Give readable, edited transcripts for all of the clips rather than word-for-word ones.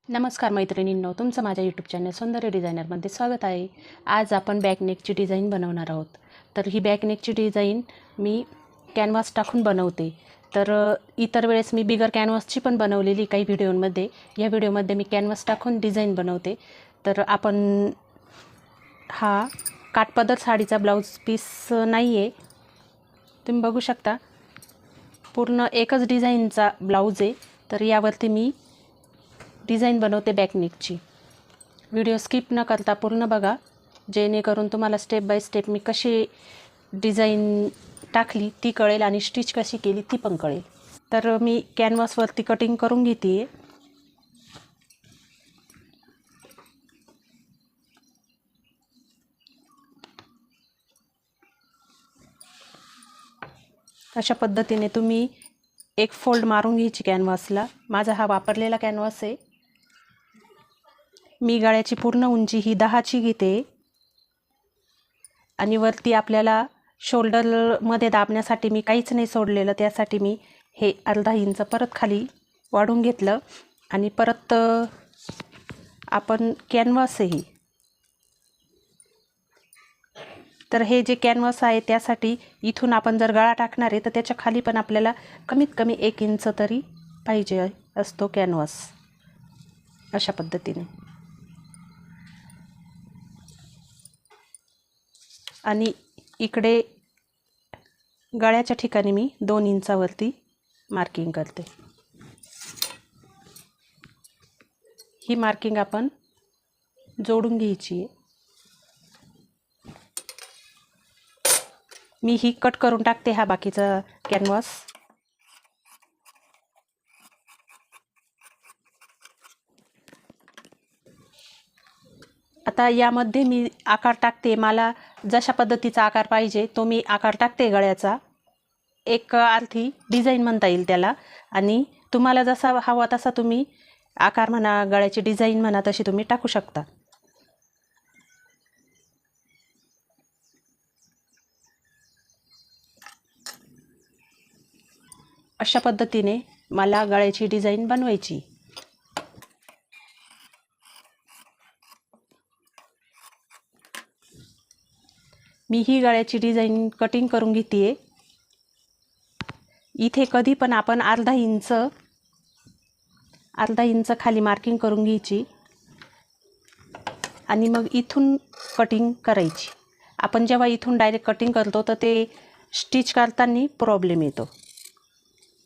नमस्कार मैत्रिणींनो, तुमचं माझ्या यूट्यूब चॅनल सौंदर्य डिझायनरमध्ये स्वागत आहे. आज आपण बॅकनेकची डिझाईन बनवणार आहोत. तर ही बॅकनेकची डिझाईन मी कॅनव्हास टाकून बनवते. तर इतर वेळेस मी बिगर कॅनव्हासची पण बनवलेली काही व्हिडिओमध्ये. या व्हिडिओमध्ये मी कॅनव्हास टाकून डिझाईन बनवते. तर आपण हा काठपदर साडीचा ब्लाऊज पीस नाही आहे, तुम्ही बघू शकता. पूर्ण एकच डिझाईनचा ब्लाऊज आहे. तर यावरती मी डिझाईन बनवते बॅकनेकची. व्हिडिओ स्किप न करता पूर्ण बघा, जेणेकरून तुम्हाला स्टेप बाय स्टेप मी कशी डिझाईन टाकली ती कळेल आणि स्टिच कशी केली ती पण कळेल. तर मी कॅनव्हासवरती कटिंग करून घेते आहे. अशा पद्धतीने तुम्ही एक फोल्ड मारून घ्यायची कॅनव्हासला. माझा हा वापरलेला कॅनव्हास आहे. मी गळ्याची पूर्ण उंची ही 10ची घेते आणि वरती आपल्याला शोल्डरमध्ये दाबण्यासाठी मी काहीच नाही सोडलेलं. त्यासाठी मी हे अर्धा इंच परत खाली वाढून घेतलं आणि परत आपण कॅनव्हास आहे. तर हे जे कॅनव्हास आहे त्यासाठी इथून आपण जर गळा टाकणार आहे तर त्याच्या खाली पण आपल्याला कमीत कमी 1 इंच तरी पाहिजे असतो कॅनव्हास. अशा पद्धतीने आणि इकडे गळ्याच्या ठिकाणी मी 2 इंचावरती मार्किंग करते. ही मार्किंग आपण जोडून घ्यायची आहे. मी ही कट करून टाकते हा बाकीचा कॅनव्हास. आता यामध्ये मी आकार टाकते. मला जशा पद्धतीचा आकार पाहिजे तो मी आकार टाकते गळ्याचा. एक अर्थी डिझाईन म्हणता येईल त्याला. आणि तुम्हाला जसा हवा तसा तुम्ही आकार म्हणा, गळ्याची डिझाईन म्हणा, तशी तुम्ही टाकू शकता. अशा पद्धतीने मला गळ्याची डिझाईन बनवायची. मी ही गळ्याची डिझाईन कटिंग करून घेते आहे. इथे कधी पण आपण अर्धा इंच खाली मार्किंग करून घ्यायची आणि मग इथून कटिंग करायची. आपण जेव्हा इथून डायरेक्ट कटिंग करतो तर ते स्टिच करताना प्रॉब्लेम येतो.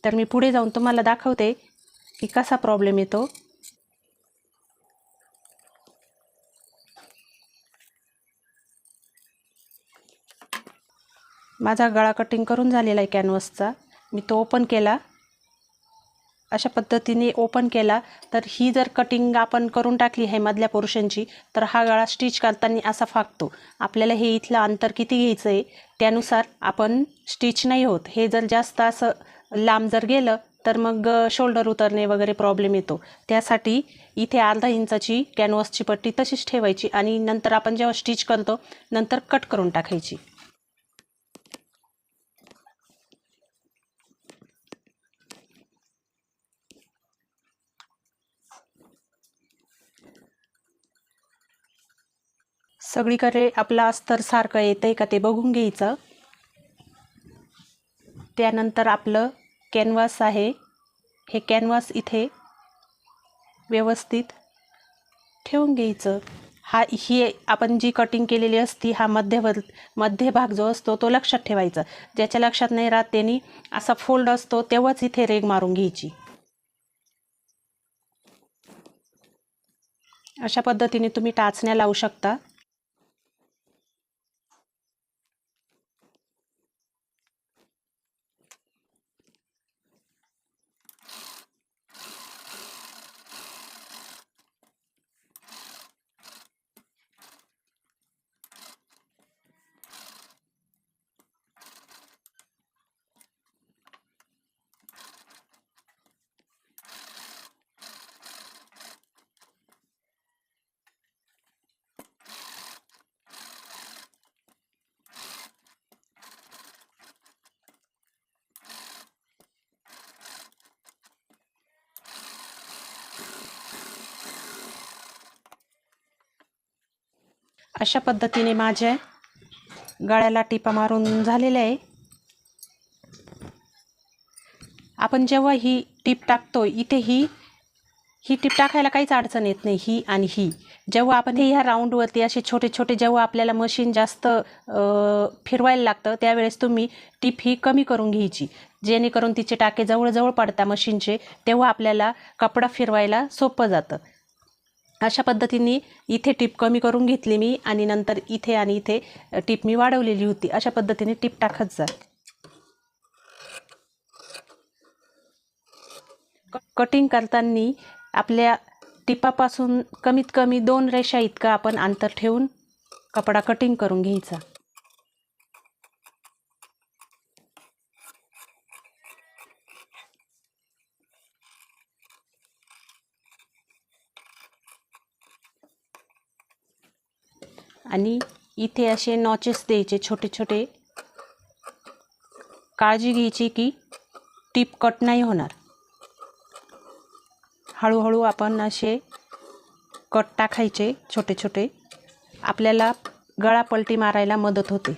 तर मी पुढे जाऊन तुम्हाला दाखवते की कसा प्रॉब्लेम येतो. माझा गळा कटिंग करून झालेला आहे कॅनव्हासचा. मी तो ओपन केला. अशा पद्धतीने ओपन केला तर ही जर कटिंग आपण करून टाकली आहे मधल्या पोर्शनची तर हा गळा स्टिच करताना असा फाकतो. आपल्याला हे इथलं अंतर किती घ्यायचं आहे त्यानुसार आपण स्टिच नाही होत. हे जर जास्त असं लांब जर गेलं तर मग शोल्डर उतरणे वगैरे प्रॉब्लेम येतो. त्यासाठी इथे अर्धा इंचाची कॅनव्हासची पट्टी तशीच ठेवायची आणि नंतर आपण जेव्हा स्टिच करतो नंतर कट करून टाकायची. सगळीकडे आपलं अस्तर सारखं येतंय का ते बघून घ्यायचं. त्यानंतर आपलं कॅनव्हास आहे, हे कॅनव्हास इथे व्यवस्थित ठेवून घ्यायचं. ही आपण जी कटिंग केलेली असती हा मध्य भाग जो असतो तो लक्षात ठेवायचा. ज्याच्या लक्षात नाही राहत त्यांनी असा फोल्ड असतो तेव्हाच इथे रेघ मारून घ्यायची. अशा पद्धतीने तुम्ही टाचण्या लावू शकता. अशा पद्धतीने माझ्या गळ्याला टिपा मारून झालेल्या आहे. आपण जेव्हा ही टीप टाकतो इथे ही टीप टाकायला काहीच अडचण येत नाही. ही आणि ही जेव्हा आपण ह्या राऊंडवरती असे छोटे छोटे जेव्हा आपल्याला मशीन जास्त फिरवायला लागतं त्यावेळेस तुम्ही टीप ही कमी करून घ्यायची, जेणेकरून तिचे टाके जवळजवळ पडतात मशीनचे, तेव्हा आपल्याला कपडा फिरवायला सोपं जातं. अशा पद्धतीने इथे टीप कमी करून घेतली मी आणि नंतर इथे आणि इथे टीप मी वाढवलेली होती. अशा पद्धतीने टीप टाकत जा. कटिंग करताना आपल्या टिपापासून कमीत कमी 2 रेषा इतका आपण अंतर ठेवून कपडा कटिंग करून घ्यायचा. आणि इथे असे नॉचेस द्यायचे छोटे छोटे. काळजी घ्यायची की टीप कट नाही होणार. हळूहळू आपण असे कट टाकायचे छोटे छोटे. आपल्याला गळा पलटी मारायला मदत होते.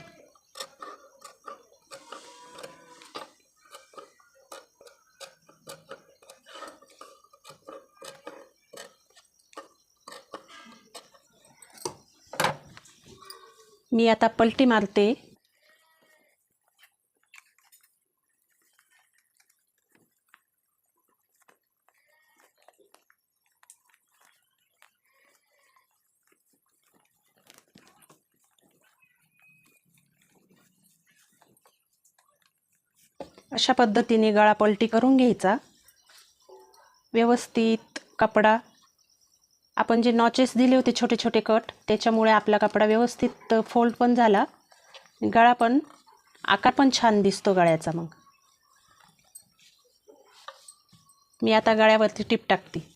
मी आता पलटी मारते. अशा पद्धतीने गळा पलटी करून घ्यायचा. व्यवस्थित कपडा आपण जे नॉचेस दिले होते छोटे छोटे कट, त्याच्यामुळे आपला कपडा व्यवस्थित फोल्ड पण झाला, गळा पण आकार पण छान दिसतो गळ्याचा. मग मी आता गळ्यावरती टीप टाकते.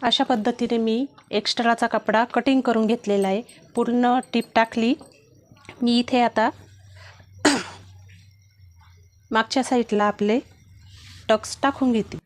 अशा पद्धतीने मी एक्स्ट्राचा कपडा कटिंग करून घेतलेला आहे. पूर्ण टीप टाकली. मी इथे आता मागच्या साईडला आपले टक्स टाकून घेते.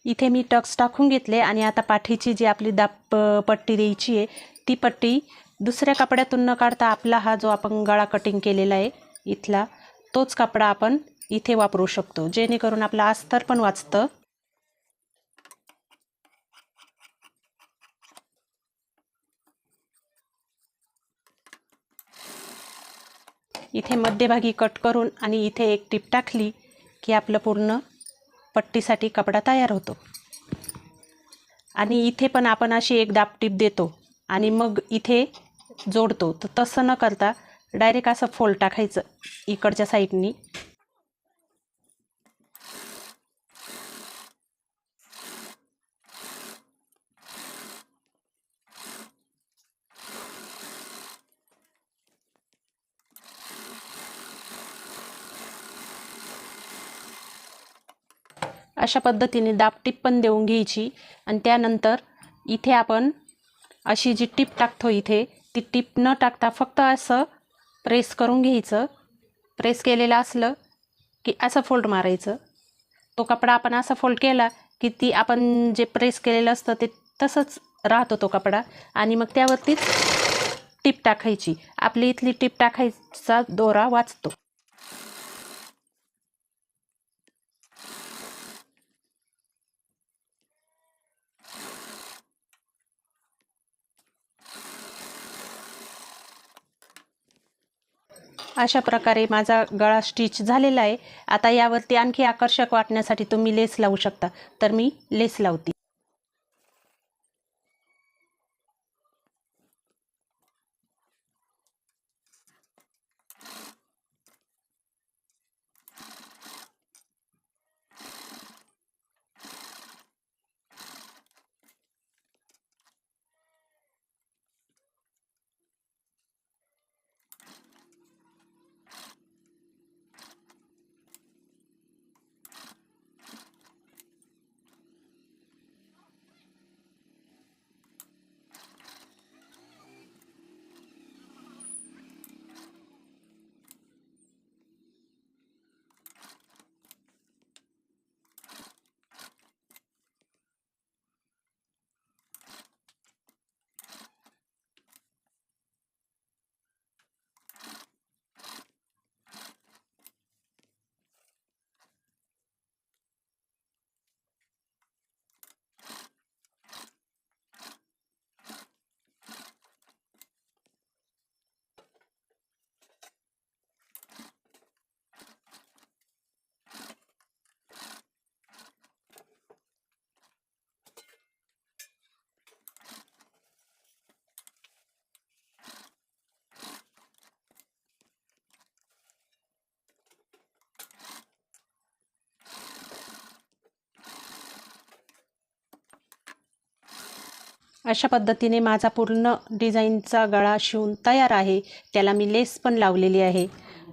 इथे मी टक्स टाकून घेतले आणि आता पाठीची जी आपली दाब पट्टी द्यायची आहे ती पट्टी दुसऱ्या कपड्यातून न काढता आपला हा जो आपण गळा कटिंग केलेला आहे इथला तोच कपडा आपण इथे वापरू शकतो, जेणेकरून आपला अस्तर पण वाचतं. इथे मध्यभागी कट करून आणि इथे एक टीप टाकली की आपलं पूर्ण पट्टीसाठी कपडा तयार होतो. आणि इथे पण आपण अशी एक दाब टीप देतो आणि मग इथे जोडतो. तर तसं न करता डायरेक्ट असं फोल्ड टाकायचं इकडच्या साईडनी. अशा पद्धतीने दाब टीप पण देऊन घ्यायची. आणि त्यानंतर इथे आपण अशी जी टीप टाकतो इथे ती टीप न टाकता फक्त असं प्रेस करून घ्यायचं. प्रेस केलेलं असलं की असं फोल्ड मारायचं. तो कपडा आपण असा फोल्ड केला की ती आपण जे प्रेस केलेलं असतं ते तसंच राहतो तो कपडा. आणि मग त्यावरतीच टिप टाकायची. आपली इथली टिप टाकायचा दोरा वाचतो. अशा प्रकारे माझा गळा स्टिच झालेला आहे. आता यावरती आणखी आकर्षक वाटण्यासाठी तुम्ही लेस लावू शकता. तर मी लेस लावते. अशा पद्धतीने माझा पूर्ण डिझाईनचा गळा शिवून तयार आहे. त्याला मी लेस पण लावलेली आहे.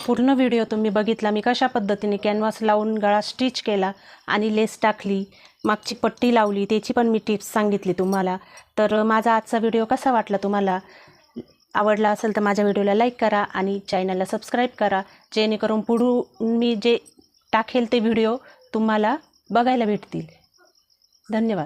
पूर्ण व्हिडिओ तुम्ही बघितला मी कशा पद्धतीने कॅनव्हास लावून गळा स्टिच केला आणि लेस टाकली, मागची पट्टी लावली, त्याची पण मी टिप्स सांगितली तुम्हाला. तर माझा आजचा व्हिडिओ कसा वाटला तुम्हाला? आवडला असेल तर माझ्या व्हिडिओला लाईक करा आणि चॅनलला सबस्क्राईब करा, जेणेकरून पुढून मी जे टाकेल ते व्हिडिओ तुम्हाला बघायला भेटतील. धन्यवाद.